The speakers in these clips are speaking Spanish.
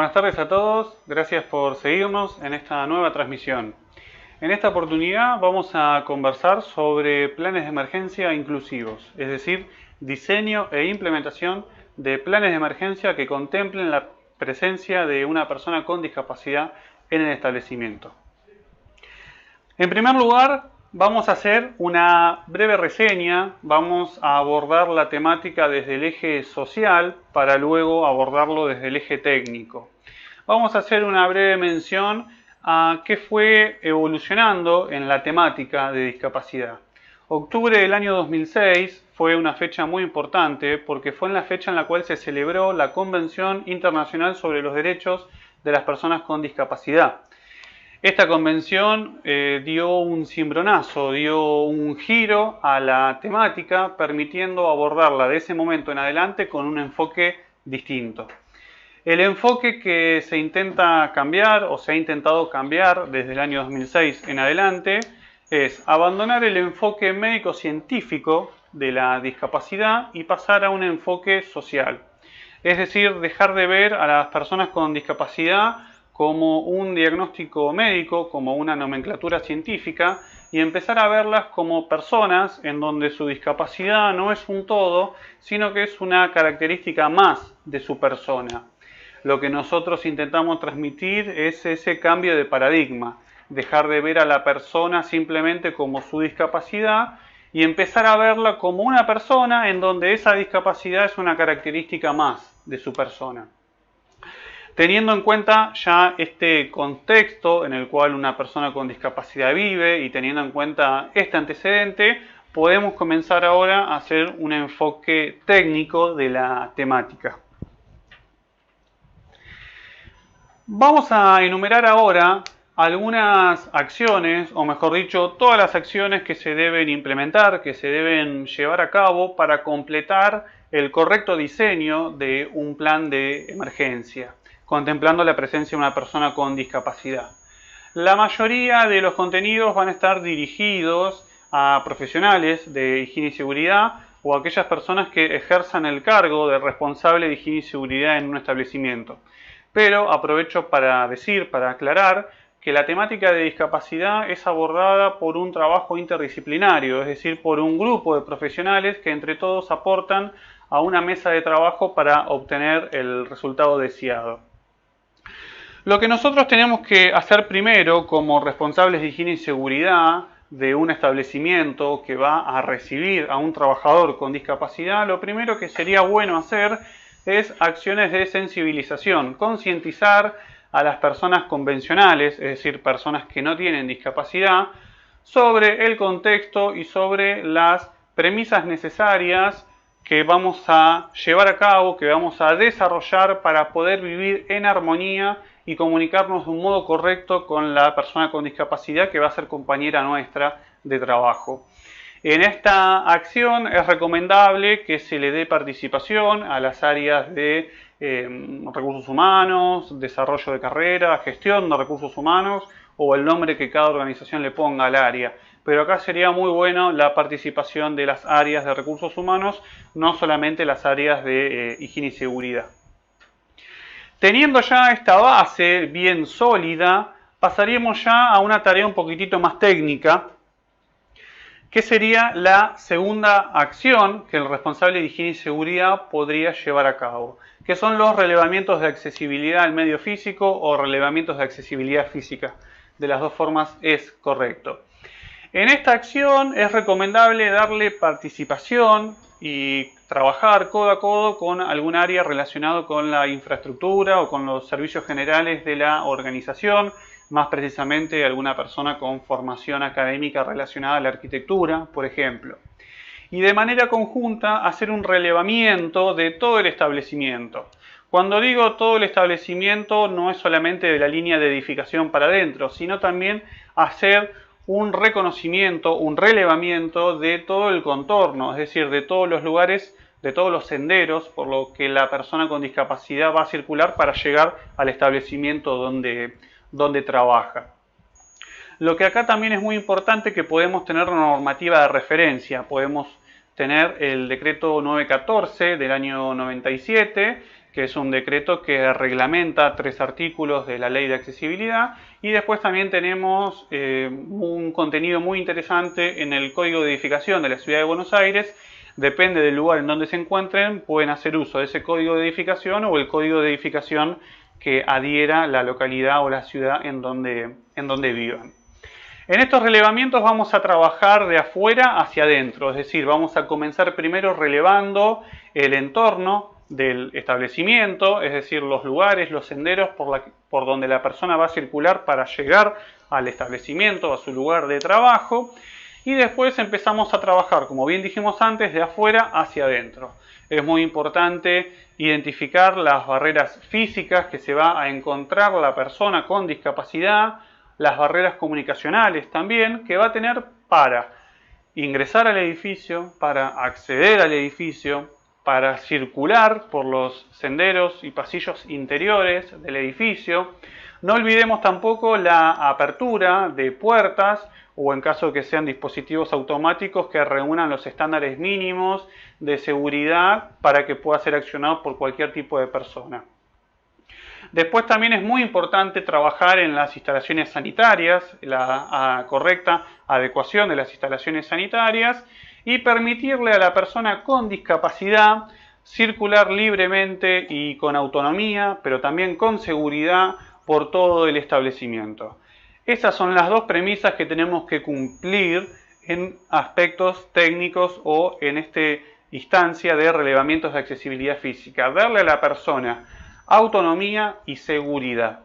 Buenas tardes a todos, gracias por seguirnos en esta nueva transmisión. En esta oportunidad vamos a conversar sobre planes de emergencia inclusivos, es decir, diseño e implementación de planes de emergencia que contemplen la presencia de una persona con discapacidad en el establecimiento. En primer lugar, vamos a hacer una breve reseña, vamos a abordar la temática desde el eje social para luego abordarlo desde el eje técnico. Vamos a hacer una breve mención a qué fue evolucionando en la temática de discapacidad. Octubre del año 2006 fue una fecha muy importante porque fue en la fecha en la cual se celebró la Convención Internacional sobre los Derechos de las Personas con Discapacidad. Esta convención dio un cimbronazo, dio un giro a la temática, permitiendo abordarla de ese momento en adelante con un enfoque distinto. El enfoque que se intenta cambiar o se ha intentado cambiar desde el año 2006 en adelante es abandonar el enfoque médico-científico de la discapacidad y pasar a un enfoque social. Es decir, dejar de ver a las personas con discapacidad como un diagnóstico médico, como una nomenclatura científica, y empezar a verlas como personas en donde su discapacidad no es un todo, sino que es una característica más de su persona. Lo que nosotros intentamos transmitir es ese cambio de paradigma, dejar de ver a la persona simplemente como su discapacidad y empezar a verla como una persona en donde esa discapacidad es una característica más de su persona. Teniendo en cuenta ya este contexto en el cual una persona con discapacidad vive y teniendo en cuenta este antecedente, podemos comenzar ahora a hacer un enfoque técnico de la temática. Vamos a enumerar ahora algunas acciones, o mejor dicho, todas las acciones que se deben implementar, que se deben llevar a cabo para completar el correcto diseño de un plan de emergencia, contemplando la presencia de una persona con discapacidad. La mayoría de los contenidos van a estar dirigidos a profesionales de higiene y seguridad o a aquellas personas que ejerzan el cargo de responsable de higiene y seguridad en un establecimiento. Pero aprovecho para aclarar, que la temática de discapacidad es abordada por un trabajo interdisciplinario, es decir, por un grupo de profesionales que entre todos aportan a una mesa de trabajo para obtener el resultado deseado. Lo que nosotros tenemos que hacer primero como responsables de higiene y seguridad de un establecimiento que va a recibir a un trabajador con discapacidad, lo primero que sería bueno hacer es acciones de sensibilización, concientizar a las personas convencionales, es decir, personas que no tienen discapacidad, sobre el contexto y sobre las premisas necesarias que vamos a llevar a cabo, que vamos a desarrollar para poder vivir en armonía y comunicarnos de un modo correcto con la persona con discapacidad que va a ser compañera nuestra de trabajo. En esta acción es recomendable que se le dé participación a las áreas de recursos humanos, desarrollo de carrera, gestión de recursos humanos o el nombre que cada organización le ponga al área. Pero acá sería muy bueno la participación de las áreas de recursos humanos, no solamente las áreas de higiene y seguridad. Teniendo ya esta base bien sólida, pasaríamos ya a una tarea un poquitito más técnica, que sería la segunda acción que el responsable de higiene y seguridad podría llevar a cabo, que son los relevamientos de accesibilidad al medio físico o relevamientos de accesibilidad física. De las dos formas es correcto. En esta acción es recomendable darle participación y trabajar codo a codo con algún área relacionado con la infraestructura o con los servicios generales de la organización, más precisamente alguna persona con formación académica relacionada a la arquitectura, por ejemplo. Y de manera conjunta hacer un relevamiento de todo el establecimiento. Cuando digo todo el establecimiento no es solamente de la línea de edificación para adentro, sino también hacer un reconocimiento, un relevamiento de todo el contorno, es decir, de todos los lugares, de todos los senderos por los que la persona con discapacidad va a circular para llegar al establecimiento donde trabaja. Lo que acá también es muy importante que podemos tener una normativa de referencia, podemos tener el decreto 914 del año 97, que es un decreto que reglamenta 3 artículos de la Ley de Accesibilidad, y después también tenemos un contenido muy interesante en el Código de Edificación de la Ciudad de Buenos Aires. Depende del lugar en donde se encuentren, pueden hacer uso de ese Código de Edificación o el Código de Edificación que adhiera la localidad o la ciudad en donde vivan. En estos relevamientos vamos a trabajar de afuera hacia adentro, es decir, vamos a comenzar primero relevando el entorno del establecimiento, es decir, los lugares, los senderos por donde la persona va a circular para llegar al establecimiento, a su lugar de trabajo, y después empezamos a trabajar, como bien dijimos antes, de afuera hacia adentro. Es muy importante identificar las barreras físicas que se va a encontrar la persona con discapacidad, las barreras comunicacionales también que va a tener para ingresar al edificio, para acceder al edificio, para circular por los senderos y pasillos interiores del edificio. No olvidemos tampoco la apertura de puertas o en caso de que sean dispositivos automáticos que reúnan los estándares mínimos de seguridad para que pueda ser accionado por cualquier tipo de persona. Después también es muy importante trabajar en las instalaciones sanitarias, la correcta adecuación de las instalaciones sanitarias y permitirle a la persona con discapacidad circular libremente y con autonomía, pero también con seguridad por todo el establecimiento. Esas son las dos premisas que tenemos que cumplir en aspectos técnicos o en esta instancia de relevamientos de accesibilidad física. Darle a la persona autonomía y seguridad.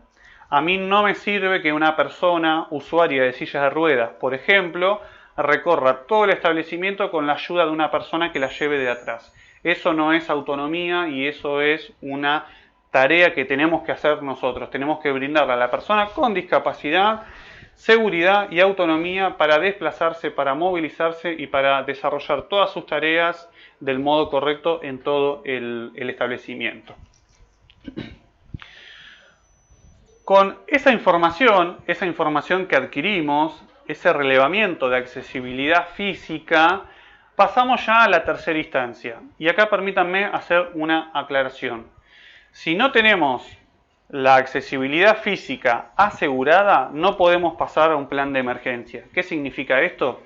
A mí no me sirve que una persona usuaria de sillas de ruedas, por ejemplo, recorra todo el establecimiento con la ayuda de una persona que la lleve de atrás. Eso no es autonomía y eso es una tarea que tenemos que hacer nosotros. Tenemos que brindarle a la persona con discapacidad seguridad y autonomía para desplazarse, para movilizarse y para desarrollar todas sus tareas del modo correcto en todo el establecimiento. Con esa información que adquirimos, ese relevamiento de accesibilidad física, pasamos ya a la tercera instancia. Y acá permítanme hacer una aclaración. Si no tenemos la accesibilidad física asegurada, no podemos pasar a un plan de emergencia. ¿Qué significa esto?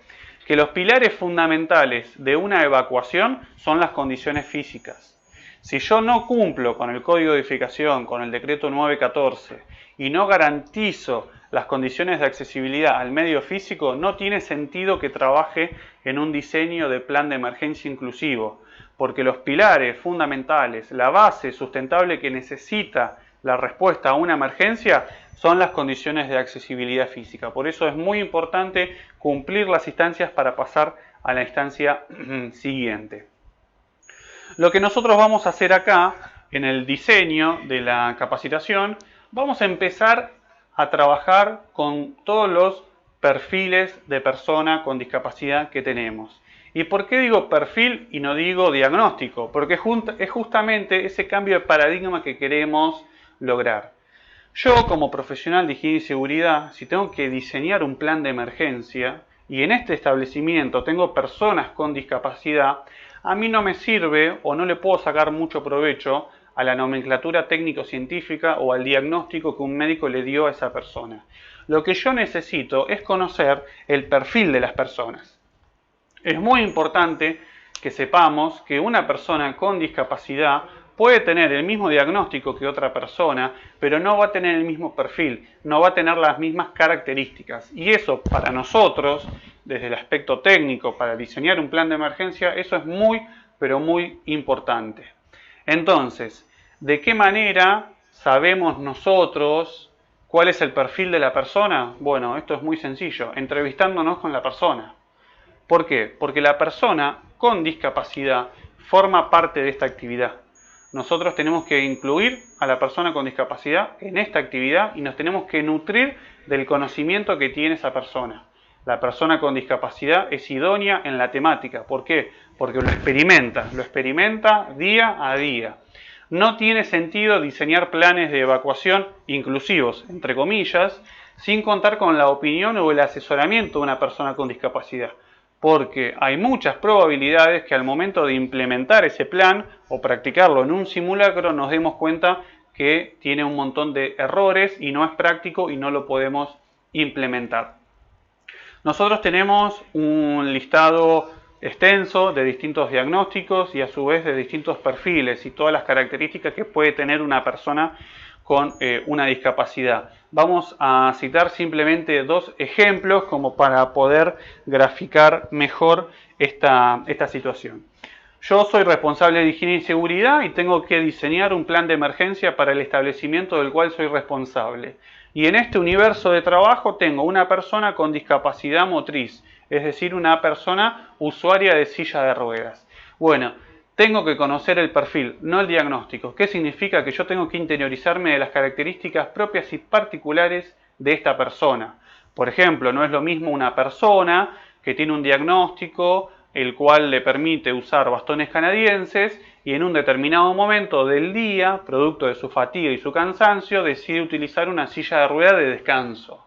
Que los pilares fundamentales de una evacuación son las condiciones físicas. Si yo no cumplo con el Código de Edificación, con el Decreto 914, y no garantizo las condiciones de accesibilidad al medio físico, no tiene sentido que trabaje en un diseño de plan de emergencia inclusivo, porque los pilares fundamentales, la base sustentable que necesita la respuesta a una emergencia, son las condiciones de accesibilidad física. Por eso es muy importante cumplir las instancias para pasar a la instancia siguiente. Lo que nosotros vamos a hacer acá, en el diseño de la capacitación, vamos a empezar a trabajar con todos los perfiles de persona con discapacidad que tenemos. ¿Y por qué digo perfil y no digo diagnóstico? Porque es justamente ese cambio de paradigma que queremos lograr. Yo, como profesional de higiene y seguridad, si tengo que diseñar un plan de emergencia y en este establecimiento tengo personas con discapacidad, a mí no me sirve o no le puedo sacar mucho provecho a la nomenclatura técnico-científica o al diagnóstico que un médico le dio a esa persona. Lo que yo necesito es conocer el perfil de las personas. Es muy importante que sepamos que una persona con discapacidad puede tener el mismo diagnóstico que otra persona, pero no va a tener el mismo perfil, no va a tener las mismas características. Y eso para nosotros, desde el aspecto técnico, para diseñar un plan de emergencia, eso es muy, pero muy importante. Entonces, ¿de qué manera sabemos nosotros cuál es el perfil de la persona? Bueno, esto es muy sencillo, entrevistándonos con la persona. ¿Por qué? Porque la persona con discapacidad forma parte de esta actividad. Nosotros tenemos que incluir a la persona con discapacidad en esta actividad y nos tenemos que nutrir del conocimiento que tiene esa persona. La persona con discapacidad es idónea en la temática. ¿Por qué? Porque lo experimenta día a día. No tiene sentido diseñar planes de evacuación inclusivos, entre comillas, sin contar con la opinión o el asesoramiento de una persona con discapacidad. porque hay muchas probabilidades que al momento de implementar ese plan o practicarlo en un simulacro nos demos cuenta que tiene un montón de errores y no es práctico y no lo podemos implementar. Nosotros tenemos un listado extenso de distintos diagnósticos y a su vez de distintos perfiles y todas las características que puede tener una persona con una discapacidad. Vamos a citar simplemente dos ejemplos como para poder graficar mejor esta situación. Yo soy responsable de higiene y seguridad y tengo que diseñar un plan de emergencia para el establecimiento del cual soy responsable. Y en este universo de trabajo tengo una persona con discapacidad motriz, es decir, una persona usuaria de silla de ruedas. Bueno, tengo que conocer el perfil, no el diagnóstico. ¿Qué significa? Que yo tengo que interiorizarme de las características propias y particulares de esta persona. Por ejemplo, no es lo mismo una persona que tiene un diagnóstico el cual le permite usar bastones canadienses y en un determinado momento del día, producto de su fatiga y su cansancio, decide utilizar una silla de ruedas de descanso.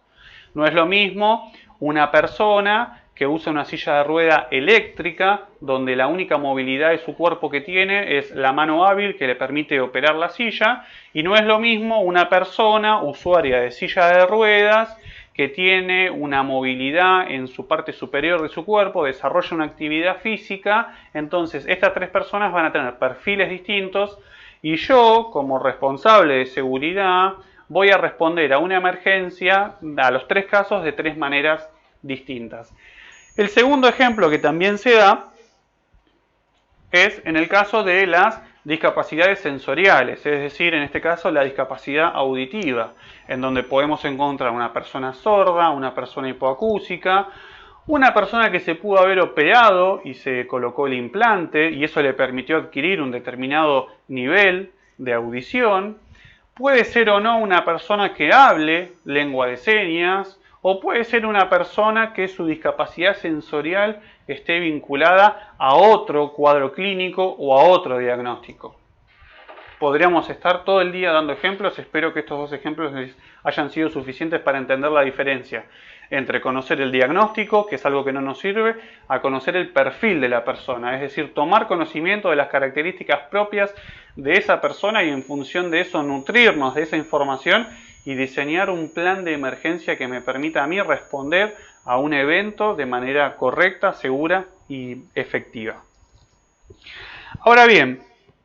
No es lo mismo una persona que usa una silla de rueda eléctrica, donde la única movilidad de su cuerpo que tiene es la mano hábil que le permite operar la silla, y no es lo mismo una persona usuaria de silla de ruedas que tiene una movilidad en su parte superior de su cuerpo, desarrolla una actividad física. Entonces estas tres personas van a tener perfiles distintos y yo, como responsable de seguridad, voy a responder a una emergencia, a los tres casos, de tres maneras distintas. El segundo ejemplo que también se da es en el caso de las discapacidades sensoriales, es decir, en este caso la discapacidad auditiva, en donde podemos encontrar una persona sorda, una persona hipoacúsica, una persona que se pudo haber operado y se colocó el implante y eso le permitió adquirir un determinado nivel de audición, puede ser o no una persona que hable lengua de señas, o puede ser una persona que su discapacidad sensorial esté vinculada a otro cuadro clínico o a otro diagnóstico. Podríamos estar todo el día dando ejemplos, espero que estos dos ejemplos les hayan sido suficientes para entender la diferencia entre conocer el diagnóstico, que es algo que no nos sirve, a conocer el perfil de la persona, es decir, tomar conocimiento de las características propias de esa persona y en función de eso nutrirnos de esa información y diseñar un plan de emergencia que me permita a mí responder a un evento de manera correcta, segura y efectiva. Ahora bien,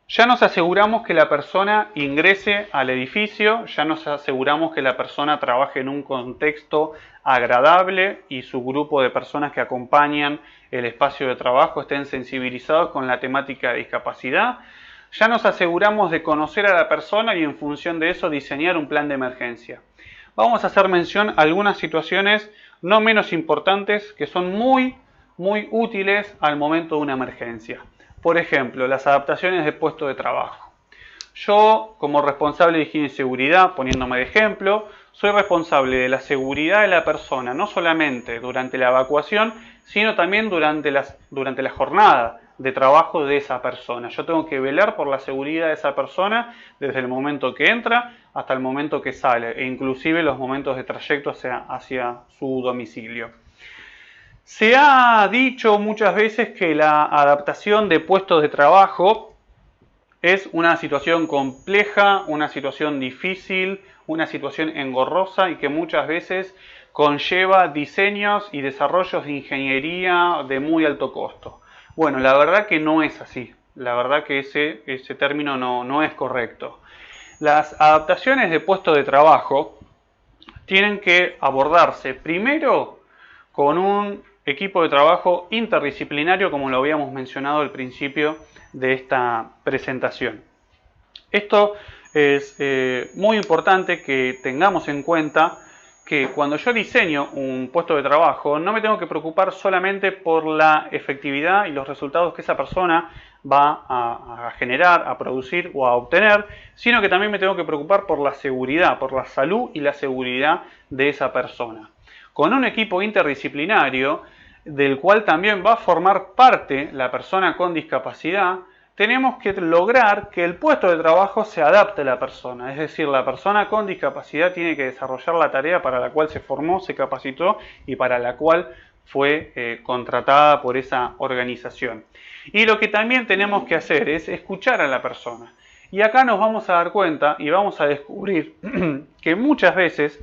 ya nos aseguramos que la persona ingrese al edificio, ya nos aseguramos que la persona trabaje en un contexto agradable y su grupo de personas que acompañan el espacio de trabajo estén sensibilizados con la temática de discapacidad. Ya nos aseguramos de conocer a la persona y en función de eso diseñar un plan de emergencia. Vamos a hacer mención a algunas situaciones no menos importantes que son muy útiles al momento de una emergencia. Por ejemplo, las adaptaciones de puesto de trabajo. Yo, como responsable de higiene y seguridad, poniéndome de ejemplo, soy responsable de la seguridad de la persona, no solamente durante la evacuación, sino también durante la jornada de trabajo de esa persona. Yo tengo que velar por la seguridad de esa persona desde el momento que entra hasta el momento que sale, e inclusive los momentos de trayecto hacia su domicilio. Se ha dicho muchas veces que la adaptación de puestos de trabajo es una situación compleja, una situación difícil, una situación engorrosa y que muchas veces conlleva diseños y desarrollos de ingeniería de muy alto costo. Bueno, la verdad que no es así. La verdad que ese término no es correcto. Las adaptaciones de puesto de trabajo tienen que abordarse primero con un equipo de trabajo interdisciplinario, como lo habíamos mencionado al principio de esta presentación. Esto es muy importante que tengamos en cuenta que cuando yo diseño un puesto de trabajo no me tengo que preocupar solamente por la efectividad y los resultados que esa persona va a generar, a producir o a obtener, sino que también me tengo que preocupar por la seguridad, por la salud y la seguridad de esa persona. Con un equipo interdisciplinario, del cual también va a formar parte la persona con discapacidad, tenemos que lograr que el puesto de trabajo se adapte a la persona. Es decir, la persona con discapacidad tiene que desarrollar la tarea para la cual se formó, se capacitó y para la cual fue contratada por esa organización. Y lo que también tenemos que hacer es escuchar a la persona. Y acá nos vamos a dar cuenta y vamos a descubrir que muchas veces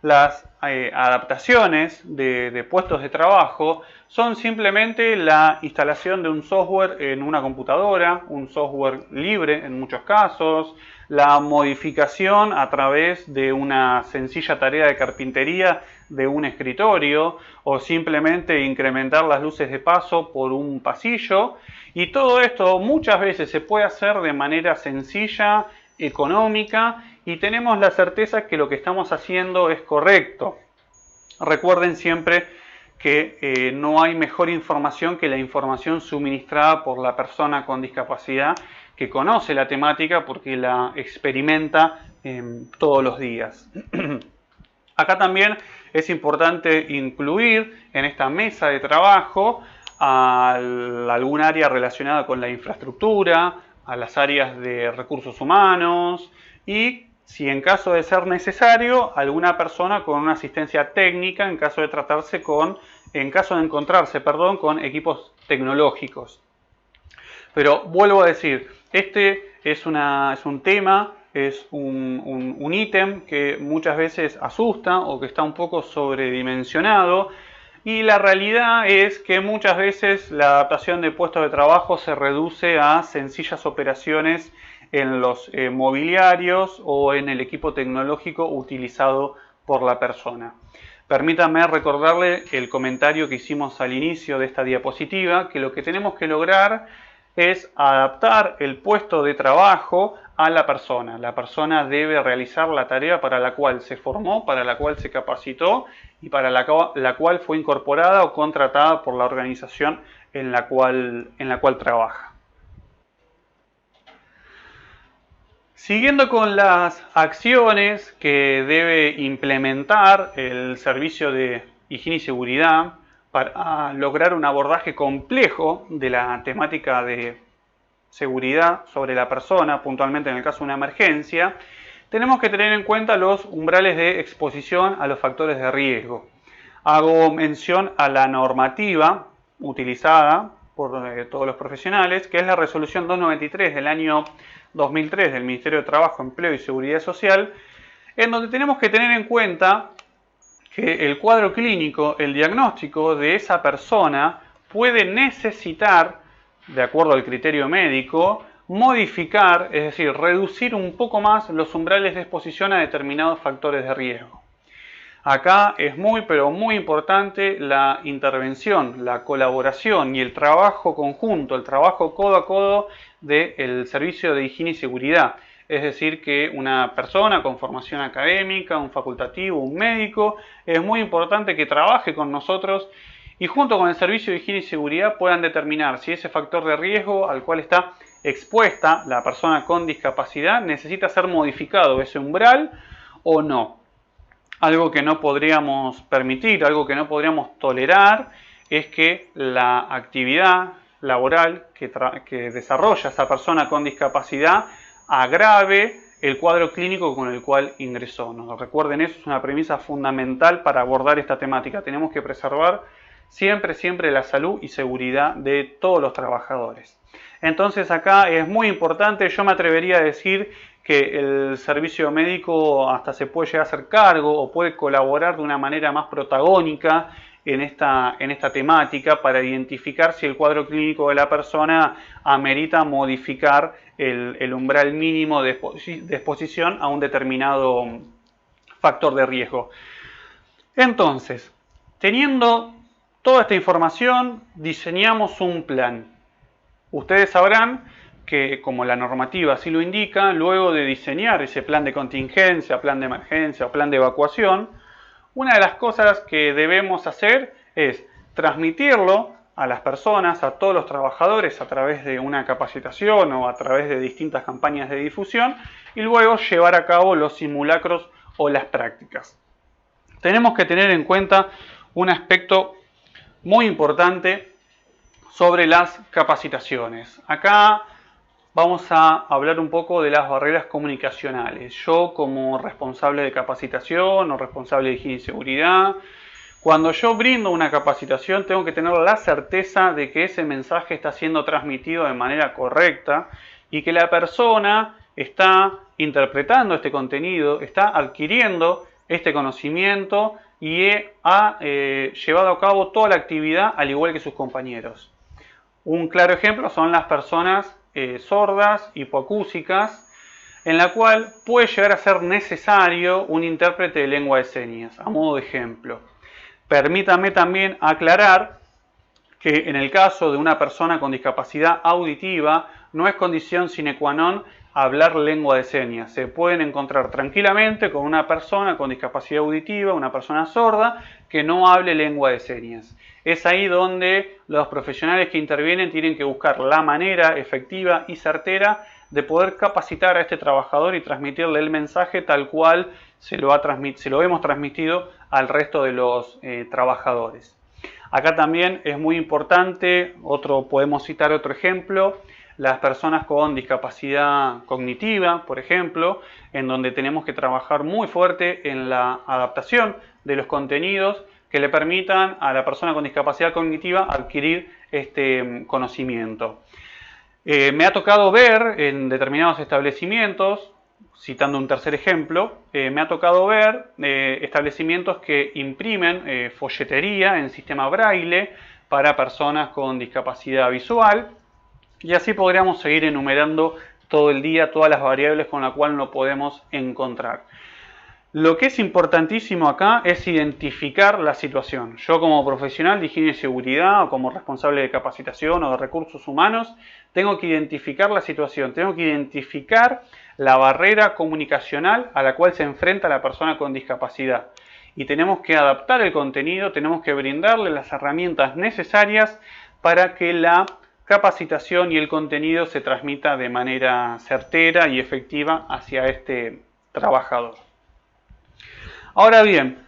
las adaptaciones de puestos de trabajo son simplemente la instalación de un software en una computadora, un software libre en muchos casos, la modificación a través de una sencilla tarea de carpintería de un escritorio o simplemente incrementar las luces de paso por un pasillo, y todo esto muchas veces se puede hacer de manera sencilla, económica, y tenemos la certeza que lo que estamos haciendo es correcto. Recuerden siempre que no hay mejor información que la información suministrada por la persona con discapacidad que conoce la temática porque la experimenta todos los días. Acá también es importante incluir en esta mesa de trabajo a algún área relacionada con la infraestructura, a las áreas de recursos humanos y, si en caso de ser necesario, alguna persona con una asistencia técnica en caso de encontrarse con equipos tecnológicos. Pero vuelvo a decir, este es un tema, es un ítem que muchas veces asusta o que está un poco sobredimensionado, y la realidad es que muchas veces la adaptación de puestos de trabajo se reduce a sencillas operaciones en los mobiliarios o en el equipo tecnológico utilizado por la persona. Permítanme recordarle el comentario que hicimos al inicio de esta diapositiva, que lo que tenemos que lograr es adaptar el puesto de trabajo a la persona. La persona debe realizar la tarea para la cual se formó, para la cual se capacitó y para la cual fue incorporada o contratada por la organización en la cual trabaja. Siguiendo con las acciones que debe implementar el servicio de higiene y seguridad para lograr un abordaje complejo de la temática de seguridad sobre la persona, puntualmente en el caso de una emergencia, tenemos que tener en cuenta los umbrales de exposición a los factores de riesgo. Hago mención a la normativa utilizada por todos los profesionales, que es la resolución 293 del año 2003 del Ministerio de Trabajo, Empleo y Seguridad Social, en donde tenemos que tener en cuenta que el cuadro clínico, el diagnóstico de esa persona puede necesitar, de acuerdo al criterio médico, modificar, es decir, reducir un poco más los umbrales de exposición a determinados factores de riesgo. Acá es muy, pero muy importante la intervención, la colaboración y el trabajo conjunto, el trabajo codo a codo del servicio de higiene y seguridad. Es decir, que una persona con formación académica, un facultativo, un médico, es muy importante que trabaje con nosotros y junto con el servicio de higiene y seguridad puedan determinar si ese factor de riesgo al cual está expuesta la persona con discapacidad necesita ser modificado, ese umbral, o no. Algo que no podríamos permitir, algo que no podríamos tolerar, es que la actividad laboral que desarrolla esa persona con discapacidad agrave el cuadro clínico con el cual ingresó. Recuerden, eso es una premisa fundamental para abordar esta temática. Tenemos que preservar siempre la salud y seguridad de todos los trabajadores. Entonces acá es muy importante, yo me atrevería a decir que el servicio médico hasta se puede llegar a hacer cargo o puede colaborar de una manera más protagónica en esta temática para identificar si el cuadro clínico de la persona amerita modificar el umbral mínimo de exposición a un determinado factor de riesgo. Entonces, teniendo toda esta información, diseñamos un plan. Ustedes sabrán que, como la normativa así lo indica, luego de diseñar ese plan de contingencia, plan de emergencia o plan de evacuación, una de las cosas que debemos hacer es transmitirlo a las personas, a todos los trabajadores a través de una capacitación o a través de distintas campañas de difusión y luego llevar a cabo los simulacros o las prácticas. Tenemos que tener en cuenta un aspecto muy importante sobre las capacitaciones. Acá vamos a hablar un poco de las barreras comunicacionales. Yo, como responsable de capacitación o responsable de higiene y seguridad, Cuando yo brindo una capacitación, tengo que tener la certeza de que ese mensaje está siendo transmitido de manera correcta y que la persona está interpretando este contenido, está adquiriendo este conocimiento y ha llevado a cabo toda la actividad al igual que sus compañeros. Un claro ejemplo son las personas sordas, hipoacúsicas, en la cual puede llegar a ser necesario un intérprete de lengua de señas, a modo de ejemplo. Permítame también aclarar que en el caso de una persona con discapacidad auditiva no es condición sine qua non hablar lengua de señas. Se pueden encontrar tranquilamente con una persona con discapacidad auditiva, una persona sorda, que no hable lengua de señas. Es ahí donde los profesionales que intervienen tienen que buscar la manera efectiva y certera de poder capacitar a este trabajador y transmitirle el mensaje tal cual se lo hemos transmitido al resto de los trabajadores. Acá también es muy importante, podemos citar otro ejemplo, las personas con discapacidad cognitiva, por ejemplo, en donde tenemos que trabajar muy fuerte en la adaptación de los contenidos que le permitan a la persona con discapacidad cognitiva adquirir este conocimiento. Me ha tocado ver en determinados establecimientos, citando un tercer ejemplo, me ha tocado ver establecimientos que imprimen folletería en sistema braille para personas con discapacidad visual, y así podríamos seguir enumerando todo el día todas las variables con las cuales lo podemos encontrar. Lo que es importantísimo acá es identificar la situación. Yo como profesional de higiene y seguridad o como responsable de capacitación o de recursos humanos, tengo que identificar la situación, tengo que identificar la barrera comunicacional a la cual se enfrenta la persona con discapacidad. Y tenemos que adaptar el contenido, tenemos que brindarle las herramientas necesarias para que la capacitación y el contenido se transmita de manera certera y efectiva hacia este trabajador. Ahora bien,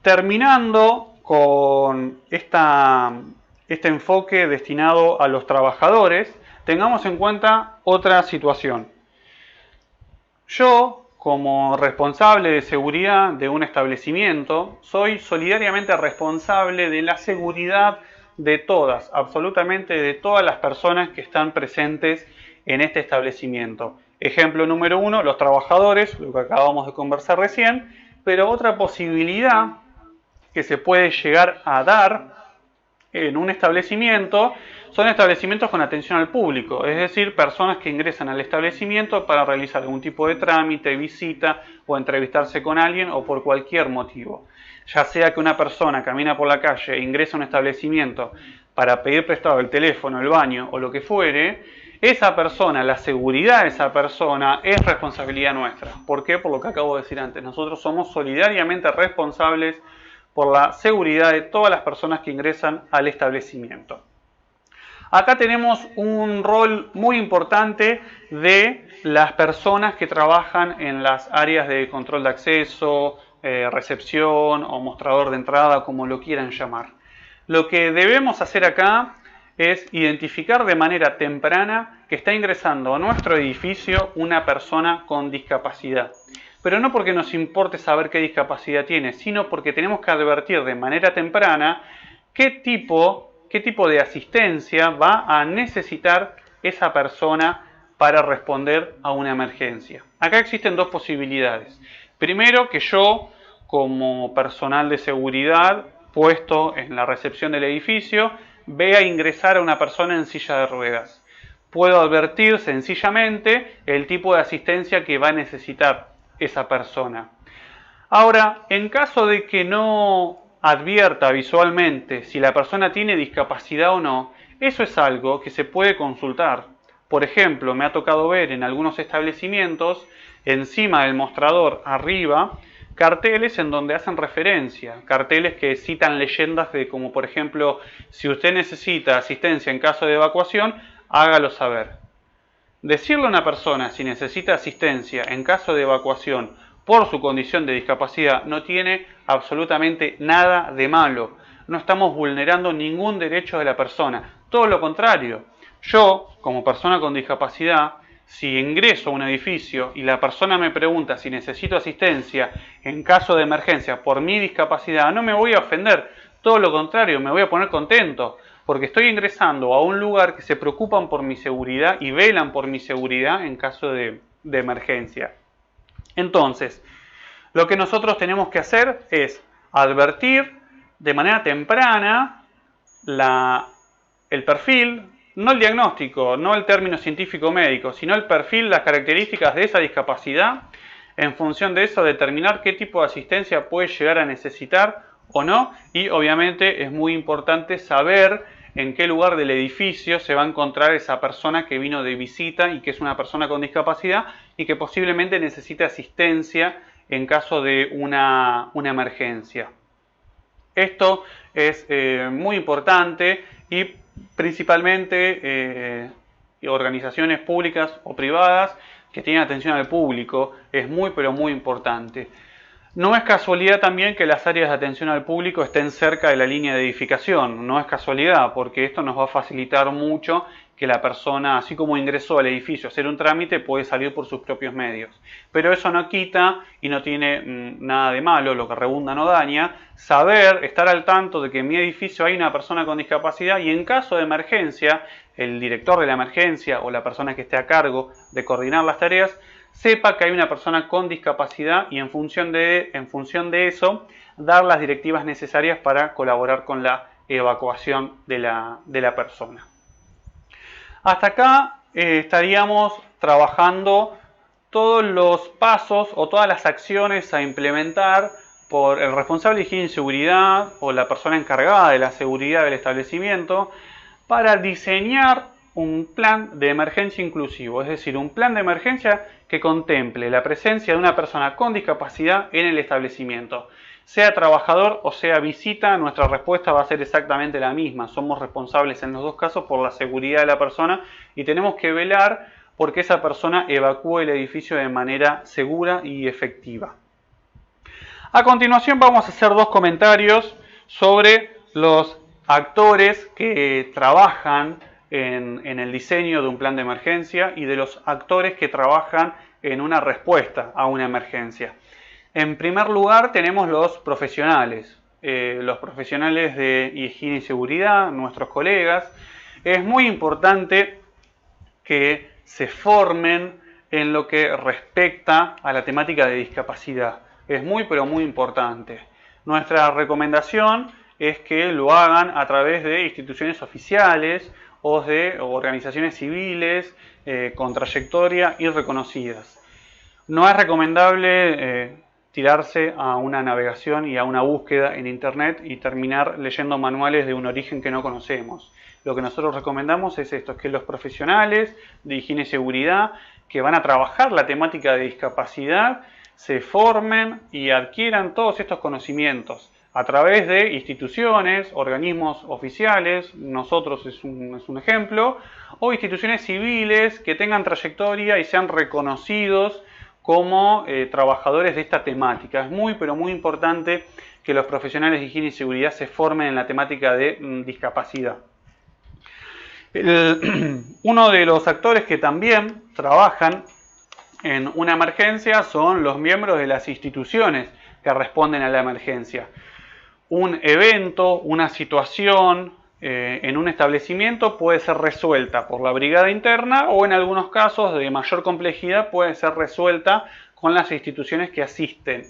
terminando con este enfoque destinado a los trabajadores, tengamos en cuenta otra situación. Yo, como responsable de seguridad de un establecimiento, soy solidariamente responsable de la seguridad de todas, absolutamente de todas las personas que están presentes en este establecimiento. Ejemplo número 1, los trabajadores, lo que acabamos de conversar recién, pero otra posibilidad que se puede llegar a dar en un establecimiento son establecimientos con atención al público, es decir, personas que ingresan al establecimiento para realizar algún tipo de trámite, visita o entrevistarse con alguien o por cualquier motivo. Ya sea que una persona camina por la calle e ingresa a un establecimiento para pedir prestado el teléfono, el baño o lo que fuere, esa persona, la seguridad de esa persona es responsabilidad nuestra. ¿Por qué? Por lo que acabo de decir antes. Nosotros somos solidariamente responsables por la seguridad de todas las personas que ingresan al establecimiento. Acá tenemos un rol muy importante de las personas que trabajan en las áreas de control de acceso, recepción o mostrador de entrada, como lo quieran llamar. Lo que debemos hacer acá es identificar de manera temprana que está ingresando a nuestro edificio una persona con discapacidad. Pero no porque nos importe saber qué discapacidad tiene, sino porque tenemos que advertir de manera temprana qué tipo de asistencia va a necesitar esa persona para responder a una emergencia. Acá existen dos posibilidades. Primero, que yo, como personal de seguridad puesto en la recepción del edificio, vea ingresar a una persona en silla de ruedas. Puedo advertir sencillamente el tipo de asistencia que va a necesitar esa persona. Ahora, en caso de que no advierta visualmente si la persona tiene discapacidad o no, eso es algo que se puede consultar. Por ejemplo, me ha tocado ver en algunos establecimientos, encima del mostrador, arriba, carteles en donde hacen referencia, carteles que citan leyendas de como por ejemplo, si usted necesita asistencia en caso de evacuación, hágalo saber. Decirle a una persona si necesita asistencia en caso de evacuación por su condición de discapacidad no tiene absolutamente nada de malo. No estamos vulnerando ningún derecho de la persona. Todo lo contrario. Yo, como persona con discapacidad, Si ingreso a un edificio y la persona me pregunta si necesito asistencia en caso de emergencia por mi discapacidad, no me voy a ofender, todo lo contrario, me voy a poner contento, porque estoy ingresando a un lugar que se preocupan por mi seguridad y velan por mi seguridad en caso de emergencia. Entonces, lo que nosotros tenemos que hacer es advertir de manera temprana el perfil, no el diagnóstico, no el término científico médico, sino el perfil, las características de esa discapacidad. En función de eso, determinar qué tipo de asistencia puede llegar a necesitar o no. Y obviamente es muy importante saber en qué lugar del edificio se va a encontrar esa persona que vino de visita y que es una persona con discapacidad y que posiblemente necesite asistencia en caso de una emergencia. Esto es muy importante y principalmente organizaciones públicas o privadas que tienen atención al público es muy pero muy importante. No es casualidad también que las áreas de atención al público estén cerca de la línea de edificación, no es casualidad, porque esto nos va a facilitar mucho que la persona, así como ingresó al edificio a hacer un trámite, puede salir por sus propios medios. Pero eso no quita y no tiene nada de malo, lo que redunda no daña, saber, estar al tanto de que en mi edificio hay una persona con discapacidad y en caso de emergencia, el director de la emergencia o la persona que esté a cargo de coordinar las tareas, sepa que hay una persona con discapacidad y en función de eso dar las directivas necesarias para colaborar con la evacuación de la persona. Hasta acá estaríamos trabajando todos los pasos o todas las acciones a implementar por el responsable de higiene y seguridad o la persona encargada de la seguridad del establecimiento para diseñar un plan de emergencia inclusivo, es decir, un plan de emergencia que contemple la presencia de una persona con discapacidad en el establecimiento. Sea trabajador o sea visita, nuestra respuesta va a ser exactamente la misma. Somos responsables en los dos casos por la seguridad de la persona y tenemos que velar porque esa persona evacúe el edificio de manera segura y efectiva. A continuación vamos a hacer dos comentarios sobre los actores que trabajan en el diseño de un plan de emergencia y de los actores que trabajan en una respuesta a una emergencia. En primer lugar tenemos los profesionales de higiene y seguridad, nuestros colegas. Es muy importante que se formen en lo que respecta a la temática de discapacidad. Es muy pero muy importante. Nuestra recomendación es que lo hagan a través de instituciones oficiales o de organizaciones civiles con trayectoria y reconocidas. No es recomendable tirarse a una navegación y a una búsqueda en internet y terminar leyendo manuales de un origen que no conocemos. Lo que nosotros recomendamos es esto, es que los profesionales de higiene y seguridad que van a trabajar la temática de discapacidad se formen y adquieran todos estos conocimientos a través de instituciones, organismos oficiales, nosotros es un ejemplo, o instituciones civiles que tengan trayectoria y sean reconocidos como trabajadores de esta temática. Es muy pero muy importante que los profesionales de higiene y seguridad se formen en la temática de discapacidad. Uno de los actores que también trabajan en una emergencia son los miembros de las instituciones que responden a la emergencia. Un evento, una situación en un establecimiento puede ser resuelta por la brigada interna o en algunos casos de mayor complejidad puede ser resuelta con las instituciones que asisten.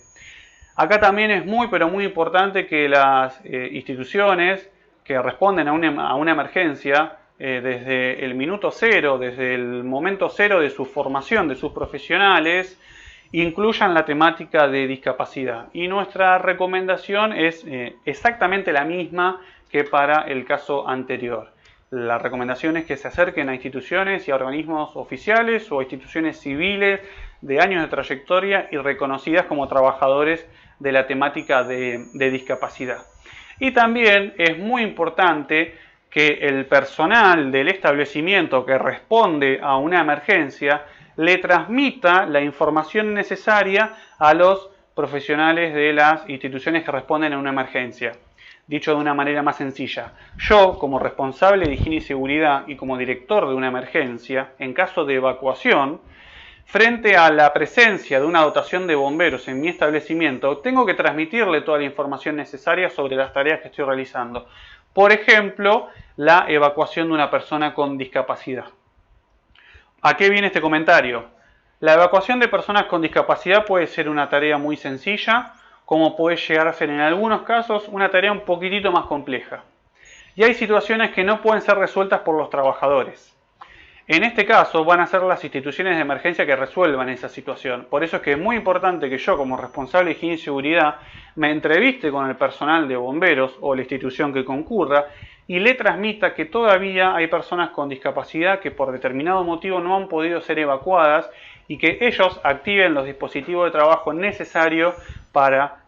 Acá también es muy pero muy importante que las instituciones que responden a una emergencia desde el minuto cero, desde el momento cero de su formación, de sus profesionales, incluyan la temática de discapacidad. Y nuestra recomendación es exactamente la misma que para el caso anterior. La recomendación es que se acerquen a instituciones y a organismos oficiales o a instituciones civiles de años de trayectoria y reconocidas como trabajadores de la temática de discapacidad. Y también es muy importante que el personal del establecimiento que responde a una emergencia le transmita la información necesaria a los profesionales de las instituciones que responden a una emergencia. Dicho de una manera más sencilla, yo como responsable de higiene y seguridad y como director de una emergencia, en caso de evacuación, frente a la presencia de una dotación de bomberos en mi establecimiento, tengo que transmitirle toda la información necesaria sobre las tareas que estoy realizando. Por ejemplo, la evacuación de una persona con discapacidad. ¿A qué viene este comentario? La evacuación de personas con discapacidad puede ser una tarea muy sencilla, como puede llegar a ser en algunos casos una tarea un poquitito más compleja. Y hay situaciones que no pueden ser resueltas por los trabajadores. En este caso van a ser las instituciones de emergencia que resuelvan esa situación. Por eso es que es muy importante que yo, como responsable de higiene y seguridad, me entreviste con el personal de bomberos o la institución que concurra y le transmita que todavía hay personas con discapacidad que por determinado motivo no han podido ser evacuadas y que ellos activen los dispositivos de trabajo necesarios para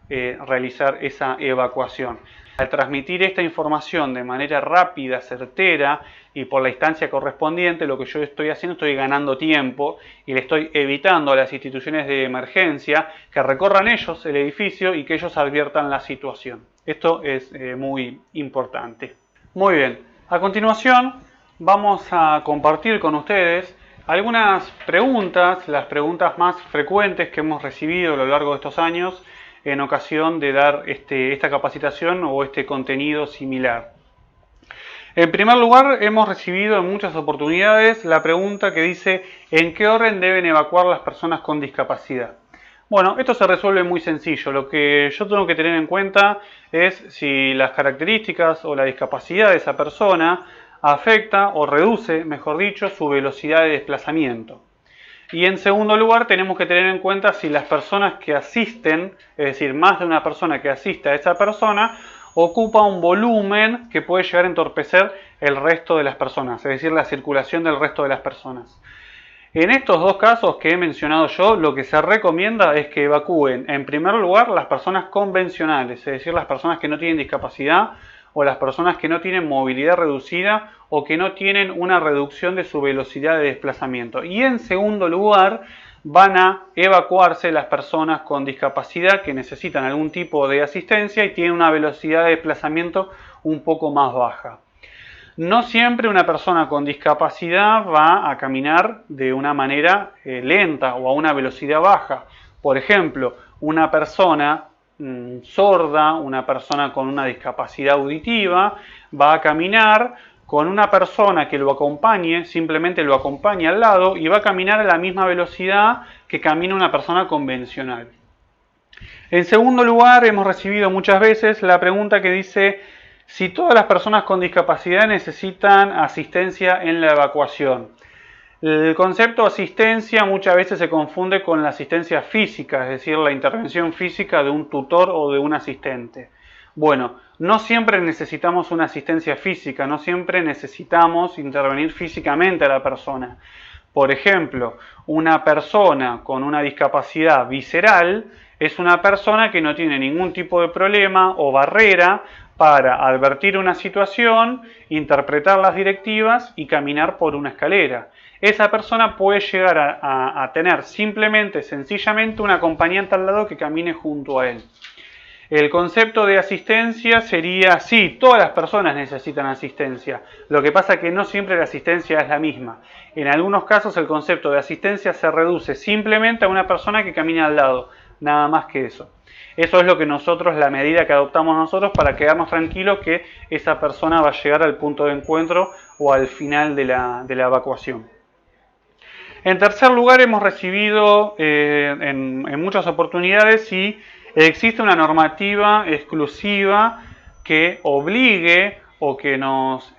realizar esa evacuación. Al transmitir esta información de manera rápida, certera y por la instancia correspondiente, lo que yo estoy haciendo, estoy ganando tiempo y le estoy evitando a las instituciones de emergencia que recorran ellos el edificio y que ellos adviertan la situación. Esto es muy importante. Muy bien, a continuación vamos a compartir con ustedes algunas preguntas, las preguntas más frecuentes que hemos recibido a lo largo de estos años en ocasión de dar esta capacitación o este contenido similar. En primer lugar, hemos recibido en muchas oportunidades la pregunta que dice ¿en qué orden deben evacuar las personas con discapacidad? Bueno, esto se resuelve muy sencillo. Lo que yo tengo que tener en cuenta es si las características o la discapacidad de esa persona afecta o reduce, mejor dicho, su velocidad de desplazamiento. Y en segundo lugar, tenemos que tener en cuenta si las personas que asisten, es decir, más de una persona que asista a esa persona, ocupa un volumen que puede llegar a entorpecer el resto de las personas, es decir, la circulación del resto de las personas. En estos dos casos que he mencionado yo, lo que se recomienda es que evacúen, en primer lugar, las personas convencionales, es decir, las personas que no tienen discapacidad o las personas que no tienen movilidad reducida o que no tienen una reducción de su velocidad de desplazamiento. Y en segundo lugar, van a evacuarse las personas con discapacidad que necesitan algún tipo de asistencia y tienen una velocidad de desplazamiento un poco más baja. No siempre una persona con discapacidad va a caminar de una manera lenta o a una velocidad baja. Por ejemplo, una persona sorda, una persona con una discapacidad auditiva, va a caminar con una persona que lo acompañe, simplemente lo acompaña al lado y va a caminar a la misma velocidad que camina una persona convencional. En segundo lugar, hemos recibido muchas veces la pregunta que dice si todas las personas con discapacidad necesitan asistencia en la evacuación. El concepto de asistencia muchas veces se confunde con la asistencia física, es decir, la intervención física de un tutor o de un asistente. Bueno, no siempre necesitamos una asistencia física, no siempre necesitamos intervenir físicamente a la persona. Por ejemplo, una persona con una discapacidad visceral es una persona que no tiene ningún tipo de problema o barrera para advertir una situación, interpretar las directivas y caminar por una escalera. Esa persona puede llegar a tener simplemente, sencillamente, un acompañante al lado que camine junto a él. El concepto de asistencia sería, sí, todas las personas necesitan asistencia. Lo que pasa es que no siempre la asistencia es la misma. En algunos casos el concepto de asistencia se reduce simplemente a una persona que camina al lado, nada más que eso. Eso es lo que nosotros, la medida que adoptamos nosotros para quedarnos tranquilos que esa persona va a llegar al punto de encuentro o al final de la evacuación. En tercer lugar, hemos recibido en muchas oportunidades si existe una normativa exclusiva que obligue o que nos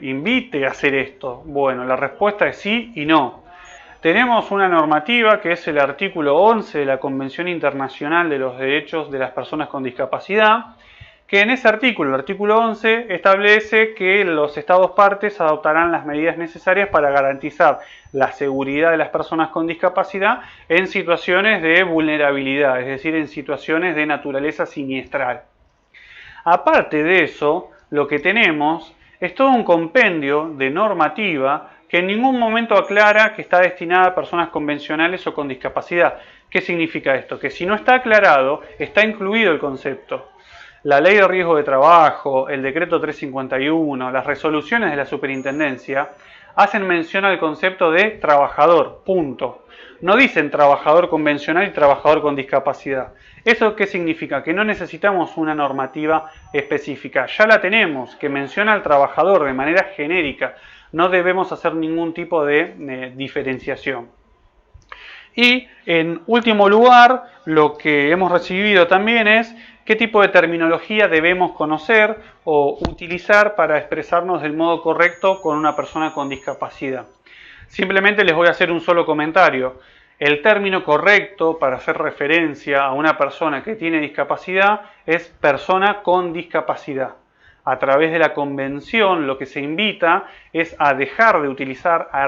invite a hacer esto. Bueno, la respuesta es sí y no. Tenemos una normativa que es el artículo 11 de la Convención Internacional de los Derechos de las Personas con Discapacidad, que en ese artículo, el artículo 11, establece que los Estados partes adoptarán las medidas necesarias para garantizar la seguridad de las personas con discapacidad en situaciones de vulnerabilidad, es decir, en situaciones de naturaleza siniestral. Aparte de eso, lo que tenemos es todo un compendio de normativa que en ningún momento aclara que está destinada a personas convencionales o con discapacidad. ¿Qué significa esto? Que si no está aclarado, está incluido el concepto. La ley de riesgo de trabajo, el decreto 351, las resoluciones de la superintendencia hacen mención al concepto de trabajador, punto. No dicen trabajador convencional y trabajador con discapacidad. ¿Eso qué significa? Que no necesitamos una normativa específica. Ya la tenemos, que menciona al trabajador de manera genérica. No debemos hacer ningún tipo de diferenciación. Y en último lugar, lo que hemos recibido también es qué tipo de terminología debemos conocer o utilizar para expresarnos del modo correcto con una persona con discapacidad. Simplemente les voy a hacer un solo comentario. El término correcto para hacer referencia a una persona que tiene discapacidad es persona con discapacidad. A través de la convención lo que se invita es a dejar de utilizar, a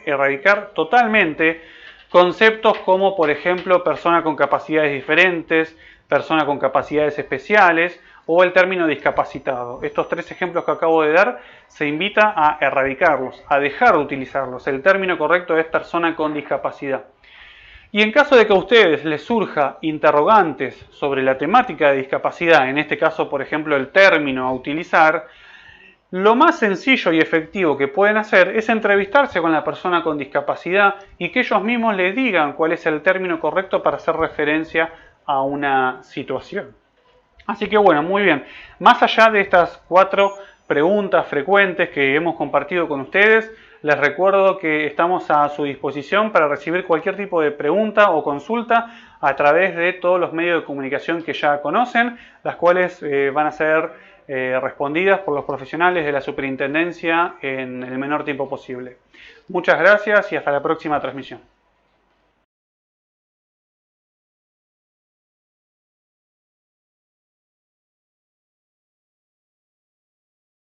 erradicar totalmente conceptos como, por ejemplo, persona con capacidades diferentes, persona con capacidades especiales o el término discapacitado. Estos tres ejemplos que acabo de dar se invita a erradicarlos, a dejar de utilizarlos. El término correcto es persona con discapacidad. Y en caso de que a ustedes les surja interrogantes sobre la temática de discapacidad, en este caso, por ejemplo, el término a utilizar, lo más sencillo y efectivo que pueden hacer es entrevistarse con la persona con discapacidad y que ellos mismos les digan cuál es el término correcto para hacer referencia a una situación. Así que bueno, muy bien. Más allá de estas 4 preguntas frecuentes que hemos compartido con ustedes, les recuerdo que estamos a su disposición para recibir cualquier tipo de pregunta o consulta a través de todos los medios de comunicación que ya conocen, las cuales van a ser respondidas por los profesionales de la superintendencia en el menor tiempo posible. Muchas gracias y hasta la próxima transmisión.